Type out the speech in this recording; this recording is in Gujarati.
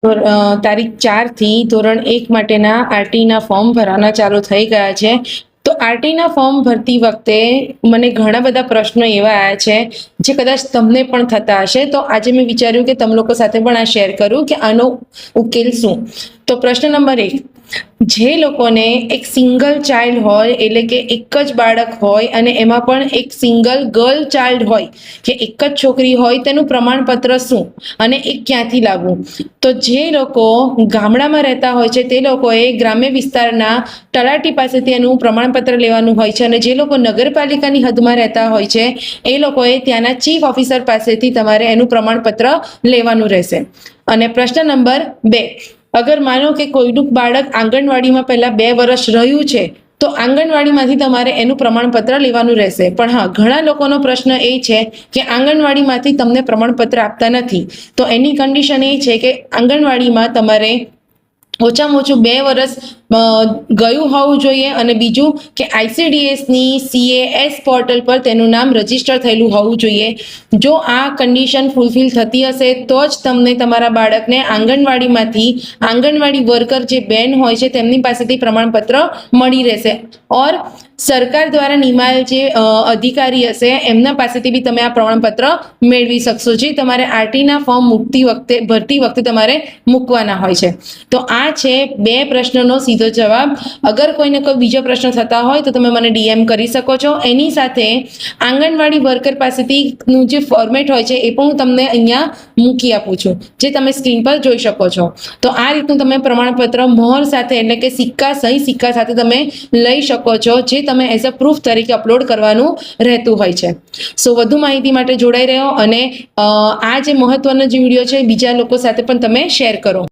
તારીખ 4 થી ધોરણ 1 માટેના આરટીના ફોર્મ ભરવાના ચાલુ થઈ ગયા છે. તો આરટીના ફોર્મ ભરતી વખતે મને ઘણા બધા પ્રશ્નો એવા આવ્યા છે જે કદાચ તમને પણ થતા હશે. તો આજે મેં વિચાર્યું કે તમે લોકો સાથે પણ આ શેર કરું કે આનો ઉકેલ શું. તો પ્રશ્ન નંબર 1, જે લોકોને એક સિંગલ ચાઇલ્ડ હોય, એટલે કે એક જ બાળક હોય અને એમાં પણ એક સિંગલ ગર્લ ચાઇલ્ડ હોય કે એક જ છોકરી હોય, તેનું પ્રમાણપત્ર શું અને એ ક્યાંથી લાવવું? તો જે લોકો ગામડામાં રહેતા હોય છે તે લોકોએ ગ્રામ્ય વિસ્તારના તલાટી પાસેથી એનું પ્રમાણપત્ર લેવાનું હોય છે, અને જે લોકો નગરપાલિકાની હદમાં રહેતા હોય છે એ લોકોએ ત્યાંના ચીફ ઓફિસર પાસેથી તમારે એનું પ્રમાણપત્ર લેવાનું રહેશે. અને પ્રશ્ન નંબર 2, અગર માનો કે કોઈનું બાળક આંગણવાડીમાં પહેલા 2 વર્ષ રહ્યું છે તો આંગણવાડીમાંથી તમારે એનું પ્રમાણપત્ર લેવાનું રહેશે. પણ હા, ઘણા લોકોનો પ્રશ્ન એ છે કે આંગણવાડીમાંથી તમને પ્રમાણપત્ર આપતા નથી. તો એની કન્ડિશન એ છે કે આંગણવાડીમાં તમારે ઓછામાં ઓછું 2 વર્ષ ગયું હોવું જોઈએ, અને બીજું કે આઈસીડીએસની CAS પોર્ટલ પર તેનું નામ રજીસ્ટર થયેલું હોવું જોઈએ. જો આ કન્ડિશન ફૂલફિલ થતી હશે તો જ તમને તમારા બાળકને આંગણવાડીમાંથી આંગણવાડી વર્કર જે બેન હોય છે તેમની પાસેથી પ્રમાણપત્ર મળી રહેશે. ઓર સરકાર દ્વારા નિમાયેલ જે અધિકારી હશે એમના પાસેથી બી તમે આ પ્રમાણપત્ર મેળવી શકશો, જે તમારે આરટીના ફોર્મ ભરતી વખતે તમારે મૂકવાના હોય છે. તો આ છે 2 પ્રશ્નોનો સીધો જવાબ. અગર કોઈને કોઈ બીજો પ્રશ્ન થતા હોય તો તમે મને DM કરી શકો છો. એની સાથે આંગણવાડી વર્કર પાસેથી નું જે ફોર્મેટ હોય છે એ પણ હું તમને અહીંયા મૂકી આપું છું, જે તમે સ્ક્રીન પર જોઈ શકો છો. તો આ રીતનું તમે પ્રમાણપત્ર મોહર સાથે, એટલે કે સહી સિક્કા સાથે તમે લઈ શકો છો, જે તમે એઝ અ પ્રૂફ તરીકે અપલોડ કરવાનું રહેતું હોય છે. સો વધુ માહિતી માટે જોડાઈ રહ્યો, અને આ જે મહત્વનો જે વિડીયો છે બીજા લોકો સાથે પણ તમે શેર કરો.